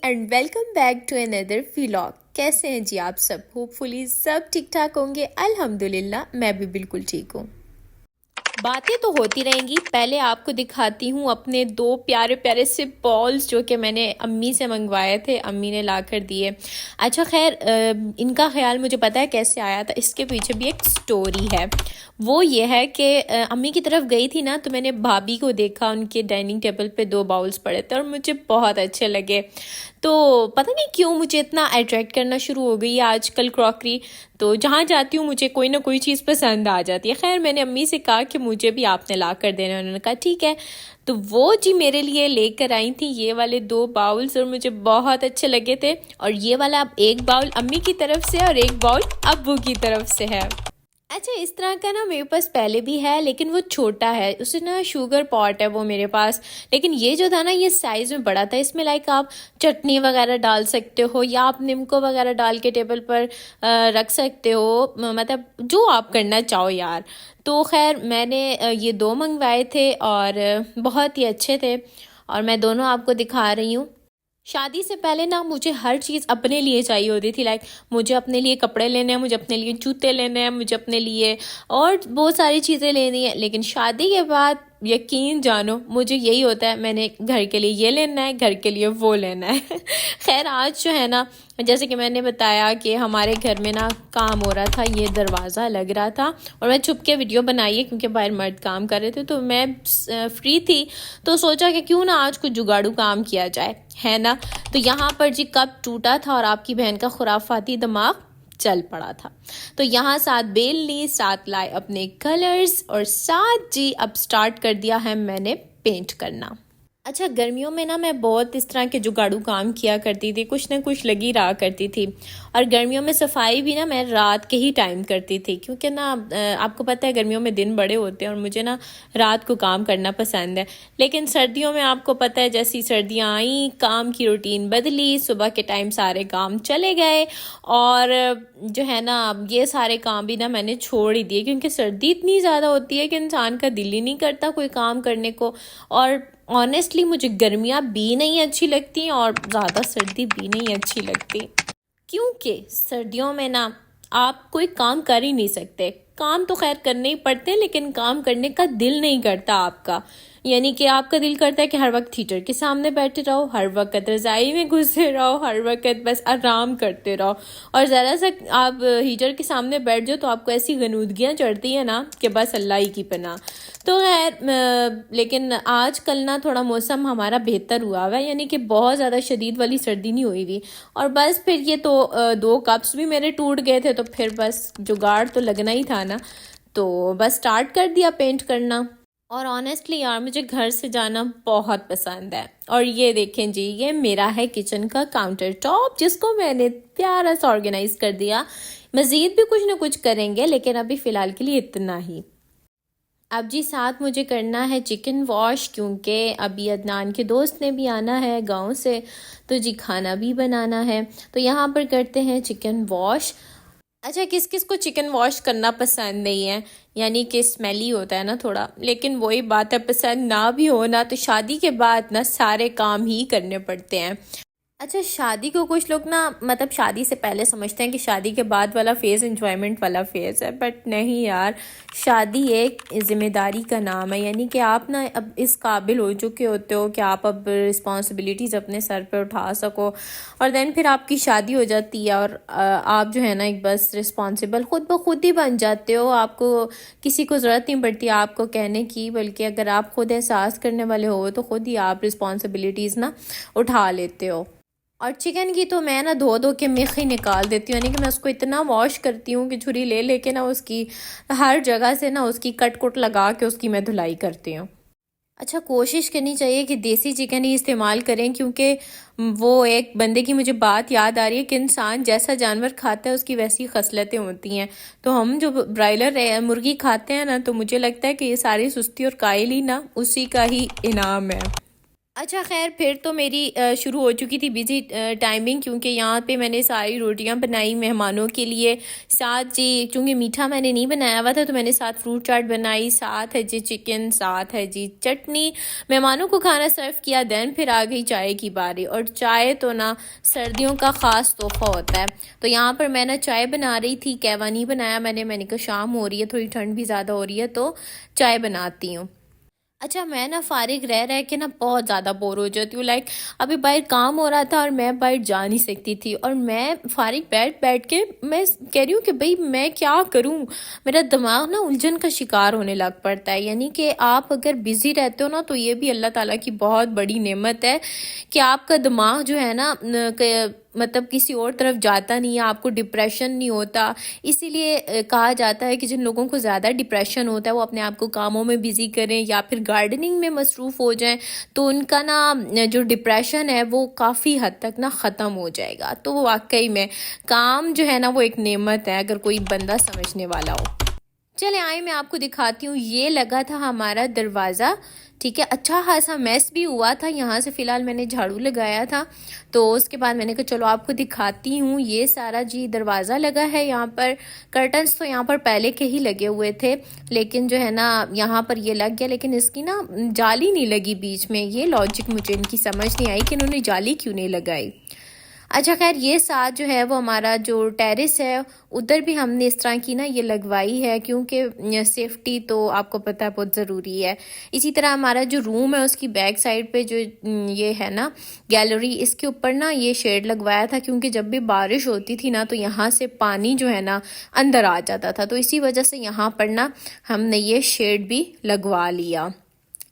And welcome back to اندر vlog. کیسے ہیں جی آپ سب؟ ہوپ فلی سب ٹھیک ٹھاک ہوں گے. الحمدللہ میں بھی بالکل ٹھیک ہوں. باتیں تو ہوتی رہیں گی. پہلے آپ کو دکھاتی ہوں اپنے 2 پیارے پیارے سے بالز جو کہ میں نے امی سے منگوائے تھے, امی نے لا کر دیے. اچھا خیر, ان کا خیال مجھے پتا ہے کیسے آیا تھا. اس کے پیچھے بھی ایک سٹوری ہے. وہ یہ ہے کہ امی کی طرف گئی تھی نا, تو میں نے بھابھی کو دیکھا, ان کے ڈائننگ ٹیبل پہ 2 باؤلز پڑے تھے اور مجھے بہت اچھے لگے. تو پتہ نہیں کیوں مجھے اتنا اٹریکٹ کرنا شروع ہو گئی ہے آج کل کراکری. تو جہاں جاتی ہوں مجھے کوئی نہ کوئی چیز پسند آ جاتی ہے. خیر میں نے امی سے کہا کہ مجھے بھی آپ نے لا کر دینا. انہوں نے کہا ٹھیک ہے. تو وہ جی میرے لیے لے کر آئی تھیں یہ والے 2 باؤلز, اور مجھے بہت اچھے لگے تھے. اور یہ والا اب ایک باؤل امی کی طرف سے اور ایک باؤل ابو کی طرف سے ہے. اچھا اس طرح کا نا میرے پاس پہلے بھی ہے, لیکن وہ چھوٹا ہے. اسے نا شوگر پاٹ ہے وہ میرے پاس. لیکن یہ جو تھا نا یہ سائز میں بڑا تھا. اس میں لائک آپ چٹنی وغیرہ ڈال سکتے ہو, یا آپ نمکو وغیرہ ڈال کے ٹیبل پر رکھ سکتے ہو, مطلب جو آپ کرنا چاہو یار. تو خیر میں نے یہ 2 منگوائے تھے اور بہت ہی اچھے تھے, اور میں دونوں آپ کو دکھا رہی ہوں. شادی سے پہلے نا مجھے ہر چیز اپنے لیے چاہیے ہوتی تھی. لائک مجھے اپنے لیے کپڑے لینے ہیں, مجھے اپنے لیے جوتے لینے ہیں, مجھے اپنے لیے اور بہت ساری چیزیں لینی ہیں. لیکن شادی کے بعد یقین جانو مجھے یہی ہوتا ہے, میں نے گھر کے لیے یہ لینا ہے, گھر کے لیے وہ لینا ہے. خیر آج جو ہے نا, جیسے کہ میں نے بتایا کہ ہمارے گھر میں نا کام ہو رہا تھا, یہ دروازہ لگ رہا تھا, اور میں چھپ کے ویڈیو بنائی ہے کیونکہ باہر مرد کام کر رہے تھے. تو میں فری تھی تو سوچا کہ کیوں نہ آج کچھ جگاڑو کام کیا جائے, ہے نا. تو یہاں پر جی کپ ٹوٹا تھا اور آپ کی بہن کا خرافاتی دماغ چل پڑا تھا. تو یہاں 7 بیل لی, 7 لائے اپنے کلرز, اور 7 جی اب سٹارٹ کر دیا ہے میں نے پینٹ کرنا. اچھا گرمیوں میں نا میں بہت اس طرح کے جگاڑو کام کیا کرتی تھی, کچھ نہ کچھ لگی رہا کرتی تھی. اور گرمیوں میں صفائی بھی نا میں رات کے ہی ٹائم کرتی تھی, کیونکہ نا آپ کو پتہ ہے گرمیوں میں دن بڑے ہوتے ہیں اور مجھے نا رات کو کام کرنا پسند ہے. لیکن سردیوں میں آپ کو پتہ ہے جیسی سردیاں آئیں کام کی روٹین بدلی, صبح کے ٹائم سارے کام چلے گئے, اور جو ہے نا یہ سارے کام بھی نا میں نے چھوڑ ہی دیے, کیونکہ سردی اتنی زیادہ ہوتی ہے کہ انسان کا دل ہی نہیں کرتا کوئی کام کرنے کو. اور آنیسٹلی مجھے گرمیاں بھی نہیں اچھی لگتی اور زیادہ سردی بھی نہیں اچھی لگتی, کیونکہ سردیوں میں نا آپ کوئی کام کر ہی نہیں سکتے. کام تو خیر کرنے ہی پڑتے, لیکن کام کرنے کا دل نہیں کرتا آپ کا. یعنی کہ آپ کا دل کرتا ہے کہ ہر وقت ہیٹر کے سامنے بیٹھے رہو, ہر وقت رضائی میں گھسے رہو, ہر وقت بس آرام کرتے رہو. اور ذرا سا آپ ہیٹر کے سامنے بیٹھ جاؤ تو آپ کو ایسی غنودگیاں چڑھتی ہیں نا کہ بس اللہ ہی کی پناہ. تو خیر لیکن آج کل نا تھوڑا موسم ہمارا بہتر ہوا ہوا ہے, یعنی کہ بہت زیادہ شدید والی سردی نہیں ہوئی ہوئی. اور بس پھر یہ تو 2 کپس بھی میرے ٹوٹ گئے تھے, تو پھر بس جگاڑ تو لگنا ہی تھا نا, تو بس سٹارٹ کر دیا پینٹ کرنا. اور آنیسٹلی یار مجھے گھر سے جانا بہت پسند ہے. اور یہ دیکھیں جی یہ میرا ہے کچن کا کاؤنٹر ٹاپ, جس کو میں نے پیارا سا آرگنائز کر دیا. مزید بھی کچھ نہ کچھ کریں گے, لیکن ابھی فی الحال کے لیے اتنا ہی. اب جی ساتھ مجھے کرنا ہے چکن واش, کیونکہ ابھی عدنان کے دوست نے بھی آنا ہے گاؤں سے, تو جی کھانا بھی بنانا ہے. تو یہاں پر کرتے ہیں چکن واش. اچھا کس کس کو چکن واش کرنا پسند نہیں ہے, یعنی کہ اسمیلی ہوتا ہے نا تھوڑا, لیکن وہی بات ہے پسند نہ بھی ہونا تو شادی کے بعد نا سارے کام ہی کرنے پڑتے ہیں. اچھا شادی کو کچھ لوگ نا مطلب شادی سے پہلے سمجھتے ہیں کہ شادی کے بعد والا فیز انجوائمنٹ والا فیز ہے, بٹ نہیں یار, شادی ایک ذمہ داری کا نام ہے. یعنی کہ آپ نا اب اس قابل ہو چکے ہوتے ہو کہ آپ اب رسپانسبلٹیز اپنے سر پہ اٹھا سکو, اور دین پھر آپ کی شادی ہو جاتی ہے اور آپ جو ہے نا ایک بس رسپانسبل خود بخود ہی بن جاتے ہو. آپ کو کسی کو ضرورت نہیں پڑتی آپ کو کہنے کی, بلکہ اگر آپ خود احساس کرنے والے ہو تو خود ہی آپ رسپانسبلٹیز نا اٹھا لیتے ہو. اور چکن کی تو میں نا دھو کے میخ ہی نکال دیتی ہوں, یعنی کہ میں اس کو اتنا واش کرتی ہوں کہ چھری لے کے نا اس کی ہر جگہ سے نا اس کی کٹ لگا کے اس کی میں دھلائی کرتی ہوں. اچھا کوشش کرنی چاہیے کہ دیسی چکن ہی استعمال کریں, کیونکہ وہ ایک بندے کی مجھے بات یاد آ رہی ہے کہ انسان جیسا جانور کھاتا ہے اس کی ویسی خصلتیں ہوتی ہیں. تو ہم جو برائلر مرغی کھاتے ہیں نا, تو مجھے لگتا ہے کہ یہ ساری سستی اور قائل ہی نا اسی کا ہی انعام ہے. اچھا خیر پھر تو میری شروع ہو چکی تھی بزی ٹائمنگ، کیونکہ یہاں پہ میں نے ساری روٹیاں بنائی مہمانوں کے لیے، ساتھ جی چونکہ میٹھا میں نے نہیں بنایا ہوا تھا تو میں نے ساتھ فروٹ چاٹ بنائی، ساتھ ہے جی چکن، ساتھ ہے جی چٹنی، مہمانوں کو کھانا سرو کیا، دین پھر آ گئی چائے کی باری، اور چائے تو نا سردیوں کا خاص تحفہ ہوتا ہے۔ تو یہاں پر میں نا چائے بنا رہی تھی، کہوا نہیں بنایا میں نے کہا شام ہو رہی ہے، تھوڑی ٹھنڈ بھی زیادہ ہو رہی ہے تو چائے بناتی ہوں۔ اچھا میں نا فارغ رہ کے نا بہت زیادہ بور ہو جاتی ہوں، لائک ابھی باہر کام ہو رہا تھا اور میں باہر جا نہیں سکتی تھی، اور میں فارغ بیٹھ کے میں کہہ رہی ہوں کہ بھئی میں کیا کروں، میرا دماغ نا الجھن کا شکار ہونے لگ پڑتا ہے۔ یعنی کہ آپ اگر بزی رہتے ہو نا تو یہ بھی اللہ تعالیٰ کی بہت بڑی نعمت ہے کہ آپ کا دماغ جو ہے نا مطلب کسی اور طرف جاتا نہیں ہے، آپ کو ڈپریشن نہیں ہوتا۔ اسی لیے کہا جاتا ہے کہ جن لوگوں کو زیادہ ڈپریشن ہوتا ہے وہ اپنے آپ کو کاموں میں بزی کریں یا پھر گارڈننگ میں مصروف ہو جائیں، تو ان کا نا جو ڈپریشن ہے وہ کافی حد تک نا ختم ہو جائے گا۔ تو واقعی میں کام جو ہے نا وہ ایک نعمت ہے اگر کوئی بندہ سمجھنے والا ہو۔ چلے آئیں میں آپ کو دکھاتی ہوں، یہ لگا تھا ہمارا دروازہ، ٹھیک ہے، اچھا خاصا میس بھی ہوا تھا، یہاں سے فی الحال میں نے جھاڑو لگایا تھا، تو اس کے بعد میں نے کہا چلو آپ کو دکھاتی ہوں۔ یہ سارا جی دروازہ لگا ہے یہاں پر، کرٹنز تو یہاں پر پہلے کے ہی لگے ہوئے تھے، لیکن جو ہے نا یہاں پر یہ لگ گیا، لیکن اس کی نا جالی نہیں لگی بیچ میں، یہ لاجک مجھے ان کی سمجھ نہیں آئی کہ انہوں نے جالی کیوں نہیں لگائی۔ اچھا خیر یہ ساتھ جو ہے وہ ہمارا جو ٹیرس ہے ادھر بھی ہم نے اس طرح کی نا یہ لگوائی ہے، کیونکہ سیفٹی تو آپ کو پتہ ہے بہت ضروری ہے۔ اسی طرح ہمارا جو روم ہے اس کی بیک سائڈ پہ جو یہ ہے نا گیلری، اس کے اوپر نا یہ شیڈ لگوایا تھا، کیونکہ جب بھی بارش ہوتی تھی نا تو یہاں سے پانی جو ہے نا اندر آ جاتا تھا، تو اسی وجہ سے یہاں پر نا ہم نے یہ شیڈ بھی لگوا لیا۔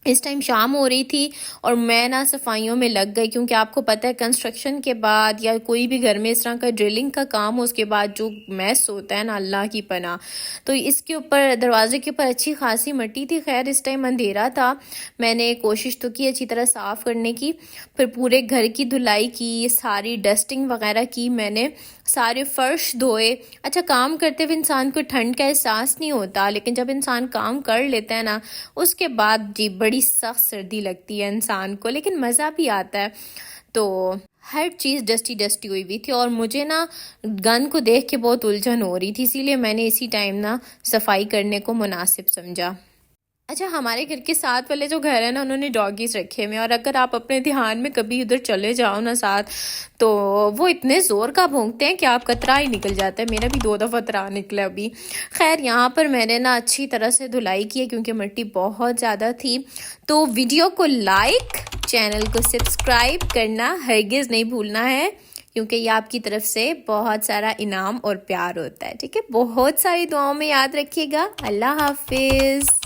اس ٹائم شام ہو رہی تھی اور میں نا صفائیوں میں لگ گئی، کیونکہ آپ کو پتہ ہے کنسٹرکشن کے بعد یا کوئی بھی گھر میں اس طرح کا ڈرلنگ کا کام ہو اس کے بعد جو میس ہوتا ہے نا اللہ کی پناہ، تو اس کے اوپر دروازے کے اوپر اچھی خاصی مٹی تھی۔ خیر اس ٹائم اندھیرا تھا، میں نے کوشش تو کی اچھی طرح صاف کرنے کی، پھر پورے گھر کی دھلائی کی، ساری ڈسٹنگ وغیرہ کی میں نے، سارے فرش دھوئے۔ اچھا کام کرتے ہوئے انسان کو ٹھنڈ کا احساس نہیں ہوتا، لیکن جب انسان کام کر لیتا ہے نا اس کے بعد جی بڑی سخت سردی لگتی ہے انسان کو، لیکن مزہ بھی آتا ہے۔ تو ہر چیز ڈسٹی ڈسٹی ہوئی ہوئی تھی اور مجھے نا گن کو دیکھ کے بہت الجھن ہو رہی تھی، اسی لیے میں نے اسی ٹائم نا صفائی کرنے کو مناسب سمجھا۔ اچھا ہمارے گھر کے ساتھ والے جو گھر ہے نا انہوں نے ڈاگیز رکھے ہوئے ہیں، اور اگر آپ اپنے دھیان میں کبھی ادھر چلے جاؤ نا ساتھ تو وہ اتنے زور کا بھونکتے ہیں کہ آپ کا ترا ہی نکل جاتا ہے، میرا بھی 2 دفعہ ترا نکلا ابھی۔ خیر یہاں پر میں نے نا اچھی طرح سے دھلائی کی ہے کیونکہ مٹی بہت زیادہ تھی۔ تو ویڈیو کو لائک، چینل کو سبسکرائب کرنا ہرگز نہیں بھولنا ہے، کیونکہ یہ آپ کی طرف سے بہت سارا انعام اور پیار ہوتا ہے، ٹھیک ہے؟ بہت ساری دعاؤں میں یاد رکھیے گا۔ اللہ حافظ۔